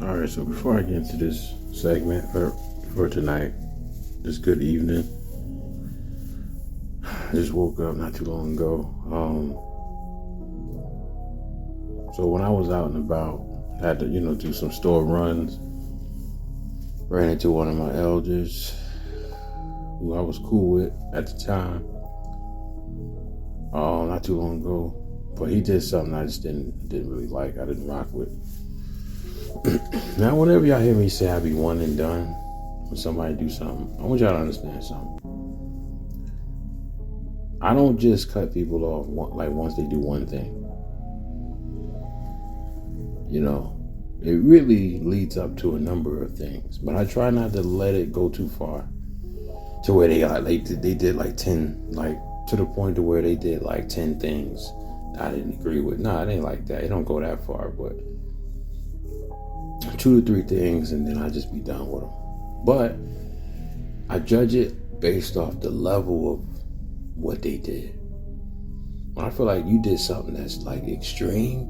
All right, so before I get into this segment for tonight, this good evening. I just woke up not too long ago. So when I was out and about, I had to, do some store runs. Ran into one of my elders who I was cool with at the time. Not too long ago. But he did something I just didn't really like. I didn't rock with. Now, whenever y'all hear me say I be one and done when somebody do something, I want y'all to understand something. I don't just cut people off once they do one thing. It really leads up to a number of things, but I try not to let it go too far to where they did like 10, to the point to where they did like 10 things I didn't agree with. Nah, it ain't like that. It don't go that far, but 2 to 3 things, and then I just be done with them. But I judge it based off the level of what they did. When I feel like you did something that's like extreme,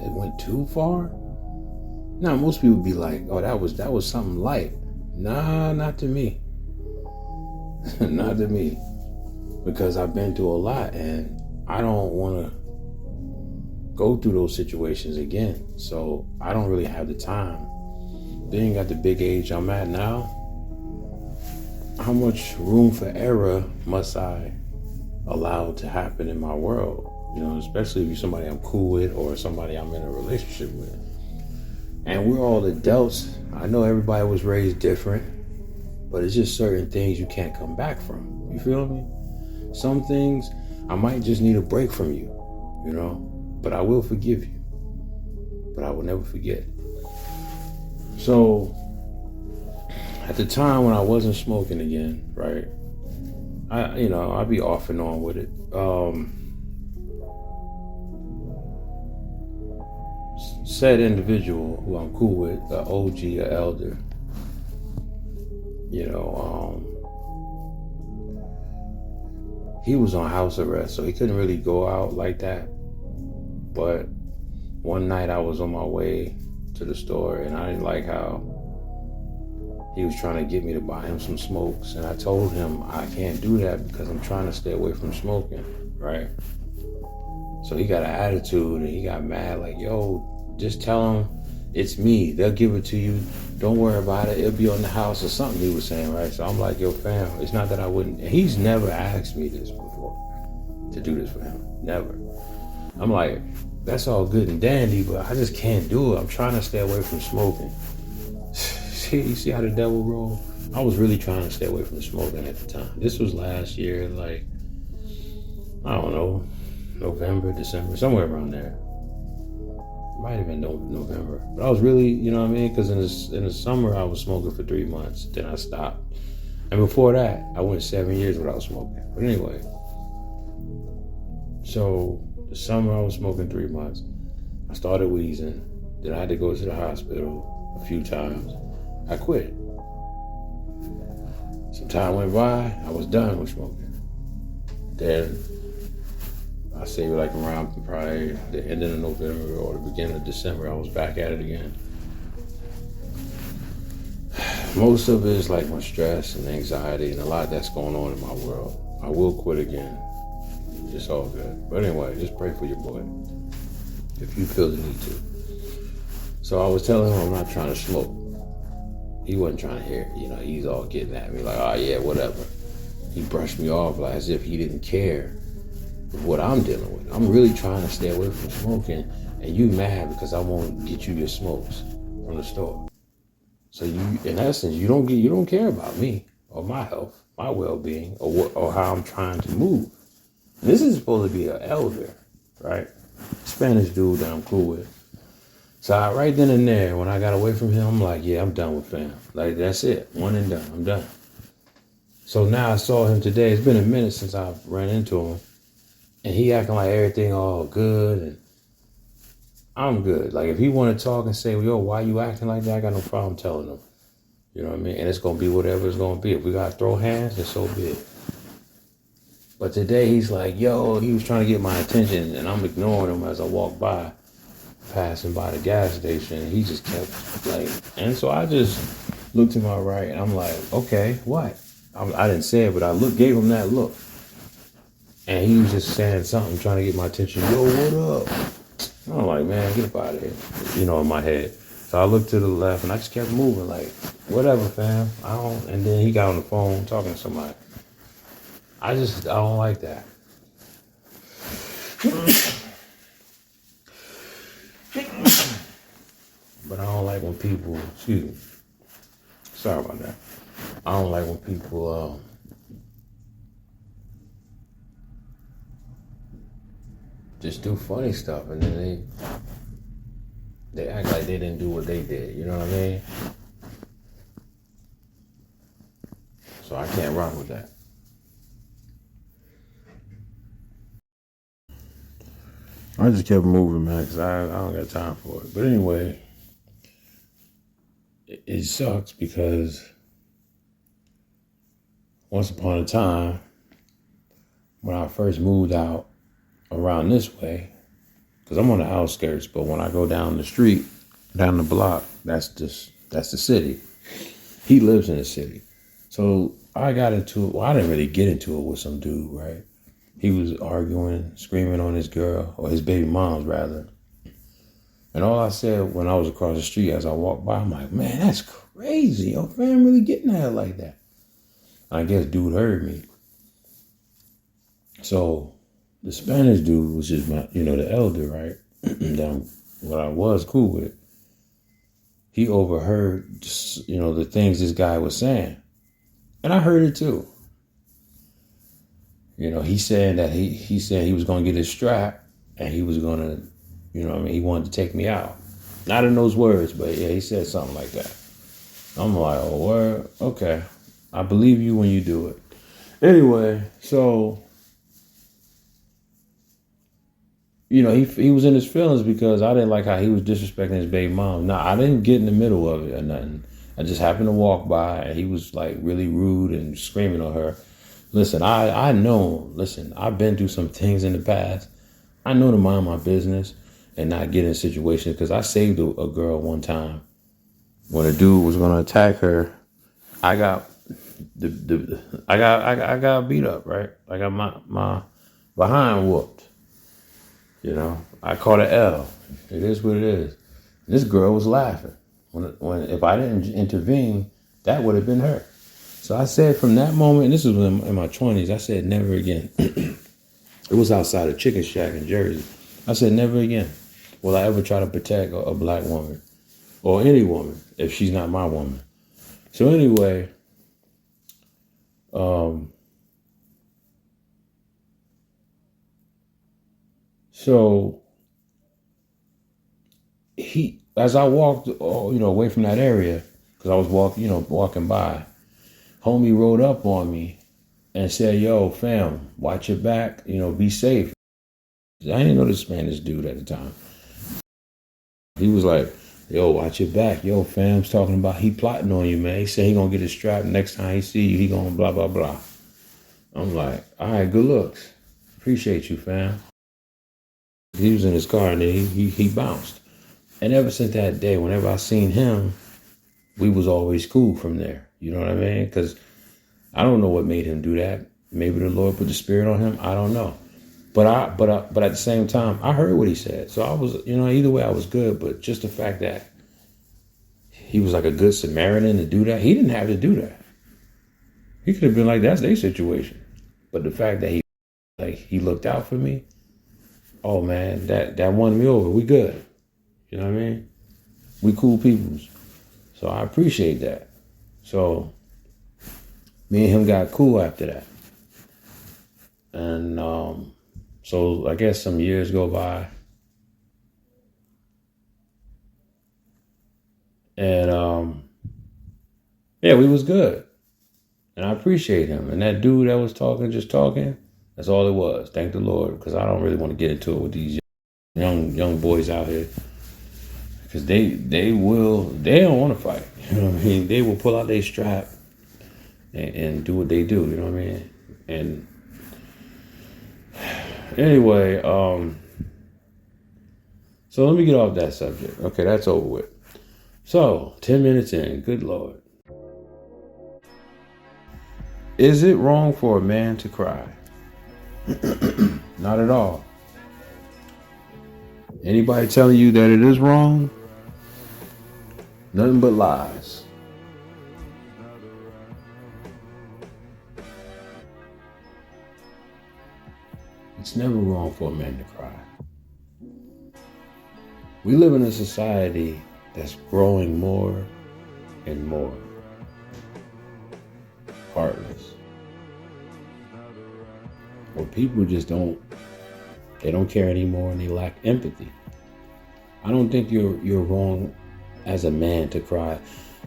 that went too far. Now most people be like, "Oh, that was something light." Nah, not to me. Not to me, because I've been through a lot, and I don't want to go through those situations again. So I don't really have the time. Being at the big age I'm at now, how much room for error must I allow to happen in my world? Especially if you're somebody I'm cool with or somebody I'm in a relationship with. And we're all adults. I know everybody was raised different, but it's just certain things you can't come back from. You feel me? Some things I might just need a break from you, but I will forgive you. But I will never forget. So at the time when I wasn't smoking again, right? I'd be off and on with it. Said individual who I'm cool with, an OG, an elder, he was on house arrest, so he couldn't really go out like that. But one night I was on my way to the store, and I didn't like how he was trying to get me to buy him some smokes. And I told him I can't do that because I'm trying to stay away from smoking, right? So he got an attitude and he got mad, like, "Yo, just tell him it's me. They'll give it to you. Don't worry about it. It'll be on the house," or something he was saying, right? So I'm like, "Yo, fam, it's not that I wouldn't." And he's never asked me this before, to do this for him. Never. I'm like, that's all good and dandy, but I just can't do it. I'm trying to stay away from smoking. You see how the devil roll? I was really trying to stay away from smoking at the time. This was last year, I don't know, November, December, somewhere around there. Might have been November. But I was really, because in the summer I was smoking for 3 months. Then I stopped. And before that, I went 7 years without smoking. But anyway, so the summer I was smoking 3 months. I started wheezing. Then I had to go to the hospital a few times. I quit. Some time went by. I was done with smoking. Then I say around probably the end of November or the beginning of December, I was back at it again. Most of it is like my stress and anxiety and a lot that's going on in my world. I will quit again. It's all good. But anyway, just pray for your boy if you feel the need to. So I was telling him I'm not trying to smoke. He wasn't trying to hear it. He's all getting at me like, "Oh yeah, whatever." He brushed me off as if he didn't care what I'm dealing with. I'm really trying to stay away from smoking, and you mad because I won't get you your smokes from the store. So you, in essence, you don't care about me or my health, my well-being, or how I'm trying to move. And this is supposed to be an elder, right? Spanish dude that I'm cool with. So right then and there, when I got away from him, I'm like, yeah, I'm done with fam. Like, that's it. One and done. I'm done. So now I saw him today. It's been a minute since I've ran into him. And he acting like everything all good. And I'm good. Like, if he want to talk and say, "Yo, why you acting like that?" I got no problem telling him. You know what I mean? And it's going to be whatever it's going to be. If we got to throw hands, then so be it. But today he's like, "Yo," he was trying to get my attention, and I'm ignoring him as I walk by. passing by the gas station. And he just kept like, and so I just looked to my right and I'm like, okay, what? I didn't say it, but I gave him that look. And he was just saying something, trying to get my attention. Yo, what up? And I'm like, man, get up out of here. In my head. So I looked to the left and I just kept moving like, whatever, fam. And then he got on the phone talking to somebody. I don't like that. But I don't like when people, excuse me. Sorry about that. I don't like when people just do funny stuff and then they act like they didn't do what they did. You know what I mean? So I can't rock with that. I just kept moving, man, because I don't got time for it. But anyway, it sucks because once upon a time, when I first moved out around this way, because I'm on the outskirts, but when I go down the street, down the block, that's the city. He lives in the city. So I got into it. Well, I didn't really get into it with some dude, right? He was arguing, screaming on his girl, or his baby mom's rather. And all I said when I was across the street as I walked by, I'm like, man, that's crazy. Your fam really getting at it like that. And I guess dude heard me. So the Spanish dude was just my, the elder, right? What I was cool with. He overheard, the things this guy was saying. And I heard it too. He said that he said he was going to get his strap and he was going to, he wanted to take me out. Not in those words, but yeah, he said something like that. I'm like, oh, word? Okay. I believe you when you do it. Anyway, so, he was in his feelings because I didn't like how he was disrespecting his baby mom. Nah, I didn't get in the middle of it or nothing. I just happened to walk by and he was like really rude and screaming on her. Listen, I know, I've been through some things in the past. I know to mind my business and not get in situations because I saved a girl one time. When a dude was gonna attack her, I got I got beat up, right? I got my behind whooped. I caught an L. It is what it is. This girl was laughing. When if I didn't intervene, that would have been her. So I said from that moment, and this was in my 20s, I said never again. It was outside a chicken shack in Jersey. I said never again will I ever try to protect a black woman or any woman if she's not my woman. So anyway, so as I walked, away from that area, because I was walking by, homie rode up on me and said, yo, fam, watch your back, be safe. I didn't know this Spanish dude at the time. He was like, yo, watch your back. Yo, fam's talking about he plotting on you, man. He said he gonna get his strap. Next time he see you, he gonna blah, blah, blah. I'm like, all right, good looks. Appreciate you, fam. He was in his car and then he bounced. And ever since that day, whenever I seen him, we was always cool from there. You know what I mean? Because I don't know what made him do that. Maybe the Lord put the spirit on him. I don't know. But at the same time, I heard what he said. So I was, either way I was good. But just the fact that he was like a good Samaritan to do that, he didn't have to do that. He could have been like, that's their situation. But the fact that he looked out for me, oh man, that won me over. We good. You know what I mean? We cool peoples. So I appreciate that. So me and him got cool after that. And so I guess some years go by. And yeah, we was good. And I appreciate him. And that dude that was just talking, that's all it was. Thank the Lord. Because I don't really want to get into it with these young boys out here. Because they don't want to fight. You know what I mean? They will pull out their strap and do what they do. You know what I mean? And anyway, So let me get off that subject. Okay, that's over with. So 10 minutes in, good Lord. Is it wrong for a man to cry? Not at all. Anybody telling you that it is wrong? Nothing but lies. It's never wrong for a man to cry. We live in a society that's growing more and more heartless. Well, people just don't care anymore, and they lack empathy. I don't think you're wrong as a man to cry.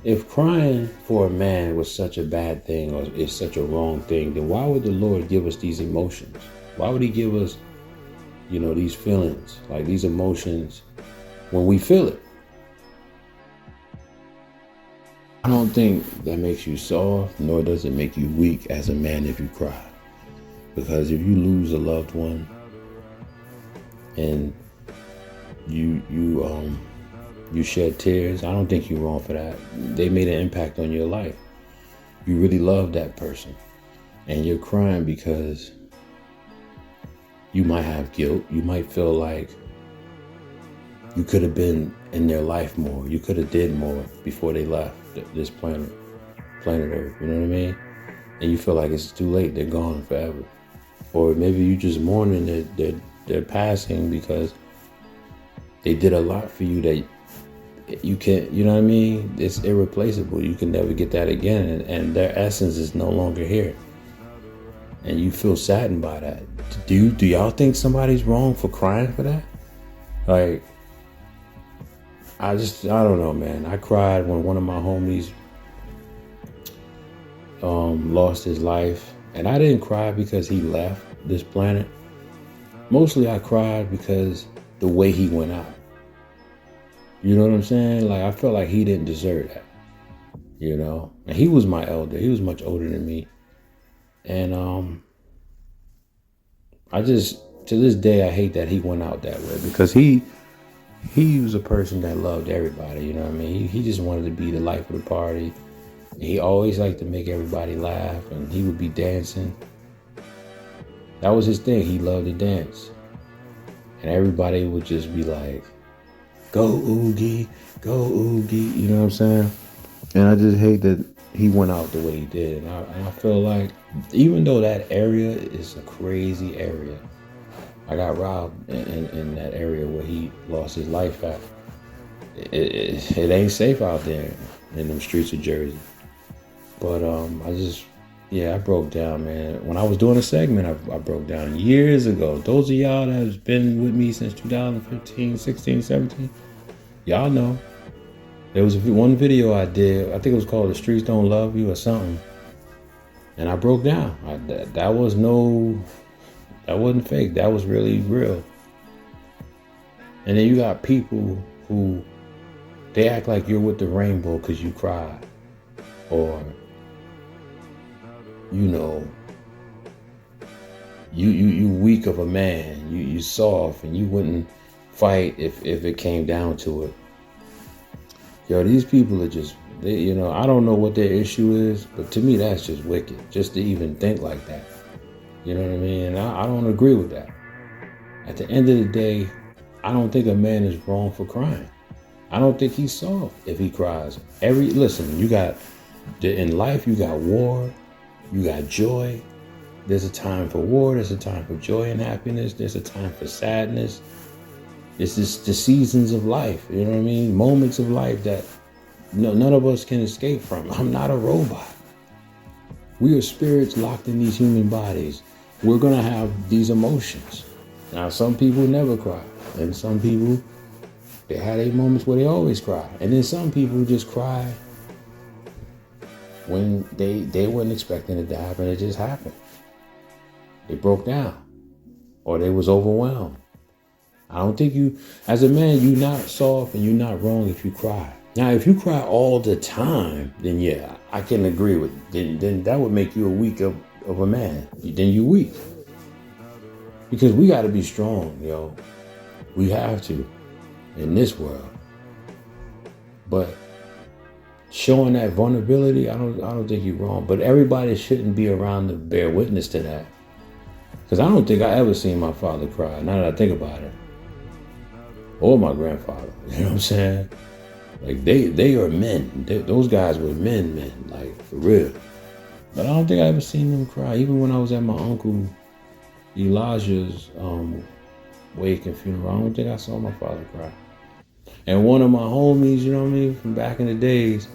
If crying for a man was such a bad thing or is such a wrong thing, then why would the Lord give us these emotions? Why would he give us, these feelings, like these emotions when we feel it? I don't think that makes you soft, nor does it make you weak as a man if you cry. Because if you lose a loved one and you shed tears, I don't think you're wrong for that. They made an impact on your life. You really love that person, and you're crying because you might have guilt. You might feel like you could have been in their life more. You could have did more before they left this planet Earth. You know what I mean? And you feel like it's too late. They're gone forever. Or maybe you just mourning their passing because they did a lot for you that you can't, you know what I mean? It's irreplaceable. You can never get that again. And their essence is no longer here. And you feel saddened by that. Do y'all think somebody's wrong for crying for that? Like, I don't know, man. I cried when one of my homies lost his life. And I didn't cry because he left this planet. Mostly I cried because the way he went out. You know what I'm saying? Like, I felt like he didn't deserve that. And he was my elder. He was much older than me. And I just, to this day, I hate that he went out that way, because he was a person that loved everybody. You know what I mean? He just wanted to be the life of the party. He always liked to make everybody laugh, and he would be dancing. That was his thing. He loved to dance. And everybody would just be like, go Oogie, go Oogie. You know what I'm saying? And I just hate that he went out the way he did. And I feel like, even though that area is a crazy area, I got robbed in that area where he lost his life at. It ain't safe out there in them streets of Jersey. But I broke down, man. When I was doing a segment, I broke down years ago. Those of y'all that has been with me since 2015, 16, 17, y'all know. There was one video I did, I think it was called The Streets Don't Love You or something. And I broke down. That wasn't fake. That was really real. And then you got people who, they act like you're with the rainbow because you cried. Or, you weak of a man. You soft, and you wouldn't fight if it came down to it. Yo, these people are just, I don't know what their issue is, but to me that's just wicked, just to even think like that. You know what I mean? And I don't agree with that. At the end of the day, I don't think a man is wrong for crying. I don't think he's soft if he cries. Listen, you got, in life you got war, you got joy. There's a time for war, there's a time for joy and happiness, there's a time for sadness. It's just the seasons of life, you know what I mean? Moments of life that none of us can escape from. I'm not a robot. We are spirits locked in these human bodies. We're gonna have these emotions. Now, some people never cry, and some people, they had their moments where they always cry. And then some people just cry when they weren't expecting it to happen. It just happened. They broke down, or they was overwhelmed. I don't think as a man, you're not soft and you're not wrong if you cry. Now, if you cry all the time, then yeah, I can agree with it. Then that would make you a weak of a man. Then you're weak. Because we got to be strong, yo. We have to. in this world. But showing that vulnerability, I don't think you're wrong. But everybody shouldn't be around to bear witness to that. Because I don't think I ever seen my father cry, now that I think about it. Or my grandfather, you know what I'm saying? Like, they are men. Those guys were men, like, for real. But I don't think I ever seen them cry. Even when I was at my uncle Elijah's wake and funeral, I don't think I saw my father cry. And one of my homies, you know what I mean, from back in the days,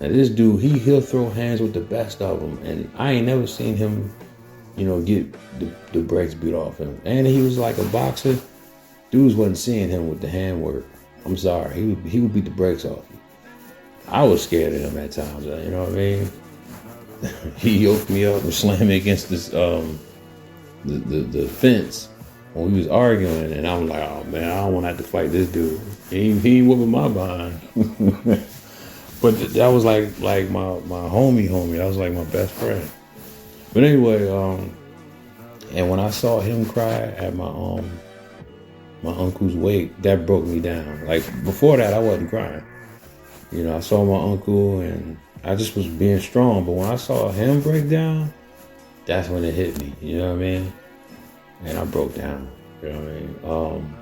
and this dude, he'll throw hands with the best of them. And I ain't never seen him, you know, get the brakes beat off him. And he was like a boxer. Dudes wasn't seeing him with the hand work. I'm sorry, he would beat the brakes off you. I was scared of him at times, you know what I mean? He yoked me up and slammed me against this the fence when we was arguing, and I'm like, oh man, I don't want to have to fight this dude. He ain't whooping my behind. But that was like my homie. That was like my best friend. But anyway, and when I saw him cry at my uncle's wake, that broke me down. Like, before that, I wasn't crying. You know, I saw my uncle and I just was being strong. But when I saw him break down, that's when it hit me. You know what I mean? And I broke down. You know what I mean?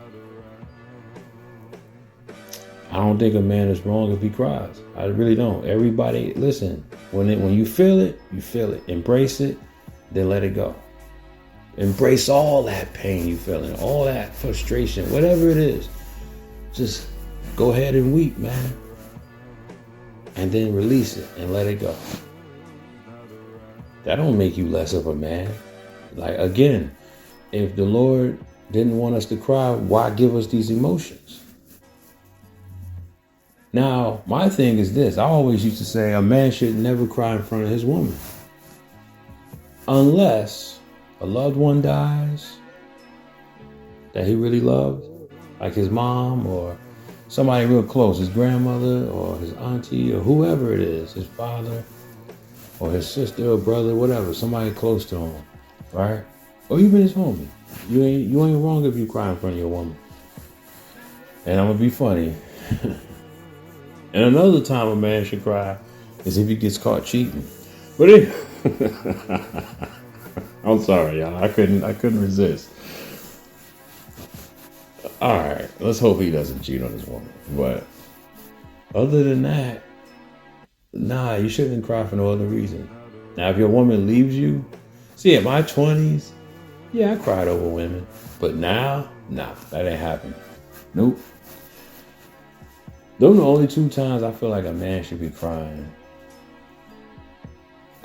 I don't think a man is wrong if he cries. I really don't. Everybody, listen, when you feel it, you feel it. Embrace it, then let it go. Embrace all that pain you feeling, all that frustration, whatever it is. Just go ahead and weep, man. And then release it and let it go. That don't make you less of a man. Like, again, if the Lord didn't want us to cry, why give us these emotions? Now, my thing is this. I always used to say a man should never cry in front of his woman. Unless a loved one dies that he really loved, like his mom or somebody real close, his grandmother or his auntie or whoever it is, his father or his sister or brother, whatever, somebody close to him, right? Or even his homie. You ain't wrong if you cry in front of your woman. And I'm gonna be funny. And another time a man should cry is if he gets caught cheating. But I'm sorry, y'all. I couldn't resist. All right, let's hope he doesn't cheat on his woman. But other than that, nah, you shouldn't cry for no other reason. Now, if your woman leaves you, see, in my 20s, yeah, I cried over women. But now, nah, that ain't happening. Nope. Those are the only two times I feel like a man should be crying.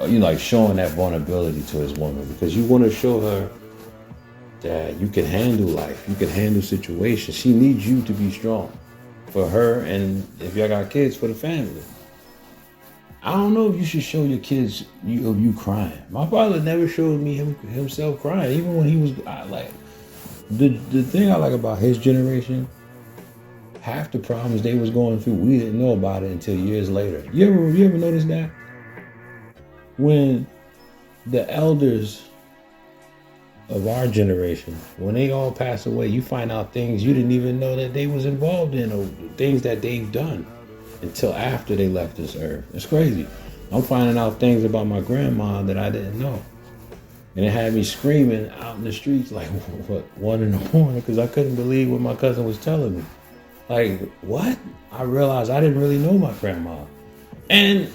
You know, like showing that vulnerability to his woman, because you want to show her that you can handle life, you can handle situations. She needs you to be strong for her, and if y'all got kids, for the family. I don't know if you should show your kids you crying. My father never showed me himself crying, even when he was like. The thing I like about his generation, half the problems they was going through, we didn't know about it until years later. You ever notice that? When the elders of our generation, when they all pass away, you find out things you didn't even know that they was involved in, or things that they've done until after they left this earth. It's crazy. I'm finding out things about my grandma that I didn't know. And it had me screaming out in the streets like, what, 1 in the morning, because I couldn't believe what my cousin was telling me. Like, what? I realized I didn't really know my grandma. And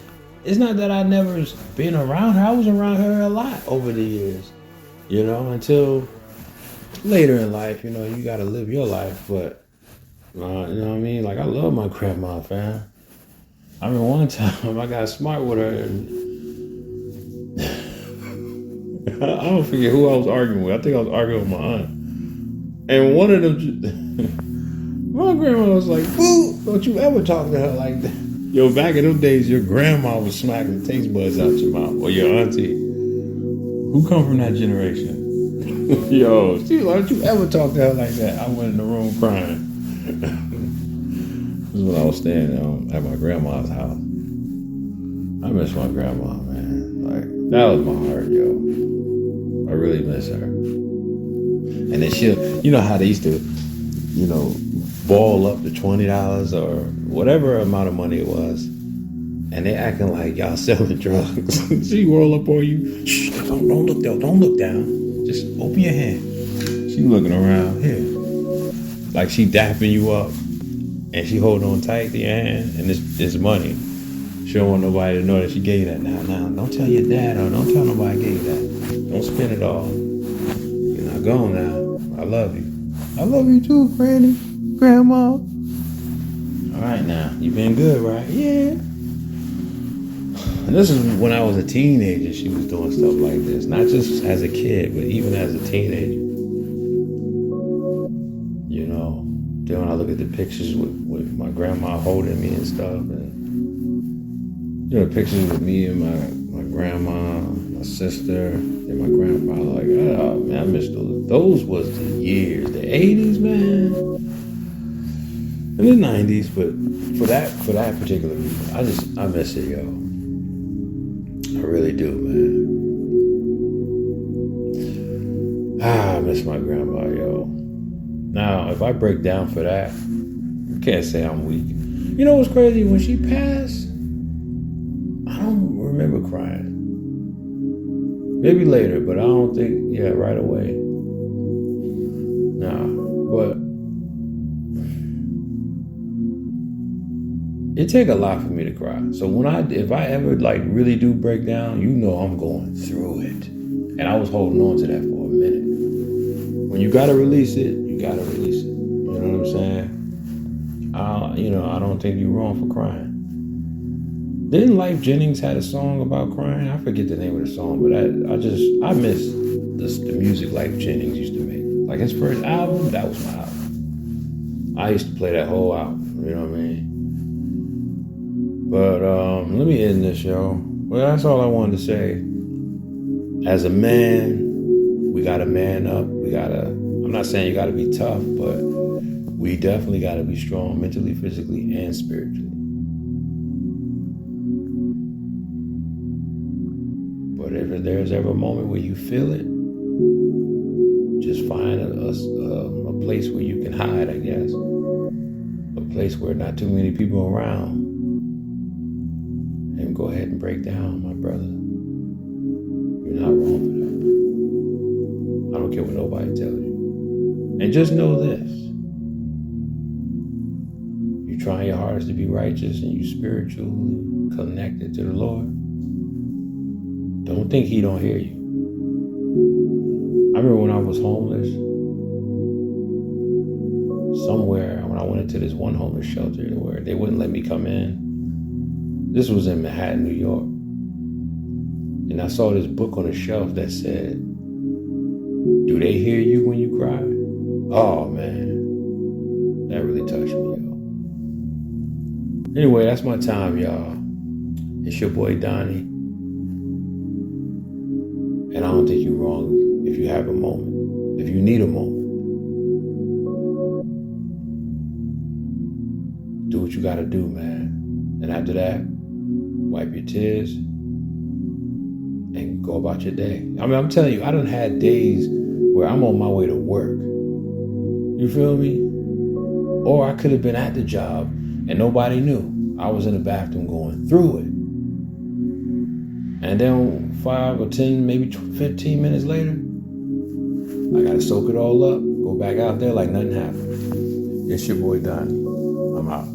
it's not that I never been around her. I was around her a lot over the years, you know, until later in life, you know, you got to live your life. But, you know what I mean? Like, I love my grandma, fam. I remember one time I got smart with her and I don't forget who I was arguing with. I think I was arguing with my aunt. And one of them, my grandma was like, "Boo, don't you ever talk to her like that." Yo, back in those days, your grandma was smacking the taste buds out your mouth, or your auntie. Who come from that generation? Yo, she like, "Don't you ever talk to her like that?" I went in the room crying. This is when I was staying at my grandma's house. I miss my grandma, man. Like, that was my heart, yo. I really miss her. And then she'll, you know how they used to, you know, ball up to $20 or whatever amount of money it was. And they acting like y'all selling drugs. She roll up on you. Shh, don't look down. Don't look down. Just open your hand. She looking around here. Like she dapping you up. And she holding on tight to your hand. And this money. She don't want nobody to know that she gave you that. Now, don't tell your dad or don't tell nobody I gave you that. Don't spend it all. You're not gone now. I love you. I love you too, Granny. Grandma. All right now. You been good, right? Yeah. And this is when I was a teenager, she was doing stuff like this. Not just as a kid, but even as a teenager. You know, then when I look at the pictures with my grandma holding me and stuff, and you know, pictures with me and my grandma, my sister, and my grandpa, like, oh man, I miss those. Those was the years, the 80s, man. And the 90s, but for that particular reason, I miss it, yo. I really do, man. I miss my grandma, yo. Now, if I break down for that, you can't say I'm weak. You know what's crazy? When she passed, I don't remember crying. Maybe later, but I don't think, right away. Nah, but it take a lot for me to cry. So if I ever like really do break down, you know I'm going through it. And I was holding on to that for a minute. When you gotta release it, you gotta release it. You know what I'm saying? I don't think you're wrong for crying. Didn't Life Jennings had a song about crying? I forget the name of the song, but I miss the music Life Jennings used to make. Like his first album, that was my album. I used to play that whole album, you know what I mean? But let me end this, yo. Well, that's all I wanted to say. As a man, we gotta man up. I'm not saying you gotta be tough, but we definitely gotta be strong mentally, physically, and spiritually. But if there's ever a moment where you feel it, just find a place where you can hide, I guess. A place where not too many people around. And go ahead and break down, my brother. You're not wrong for that. I don't care what nobody tells you. And just know this. You try your hardest to be righteous and you spiritually connected to the Lord. Don't think he don't hear you. I remember when I was homeless, somewhere, when I went into this one homeless shelter where they wouldn't let me come in. This was in Manhattan, New York. And I saw this book on a shelf that said, "Do they hear you when you cry?" Oh, man. That really touched me, yo. Anyway, that's my time, y'all. It's your boy, Donnie. And I don't think you're wrong if you have a moment. If you need a moment. Do what you gotta do, man. And after that, wipe your tears and go about your day. I mean, I'm telling you, I done had days where I'm on my way to work. You feel me? Or I could have been at the job and nobody knew. I was in the bathroom going through it. And then 5 or 10, maybe 15 minutes later, I gotta soak it all up, go back out there like nothing happened. It's your boy Donnie. I'm out.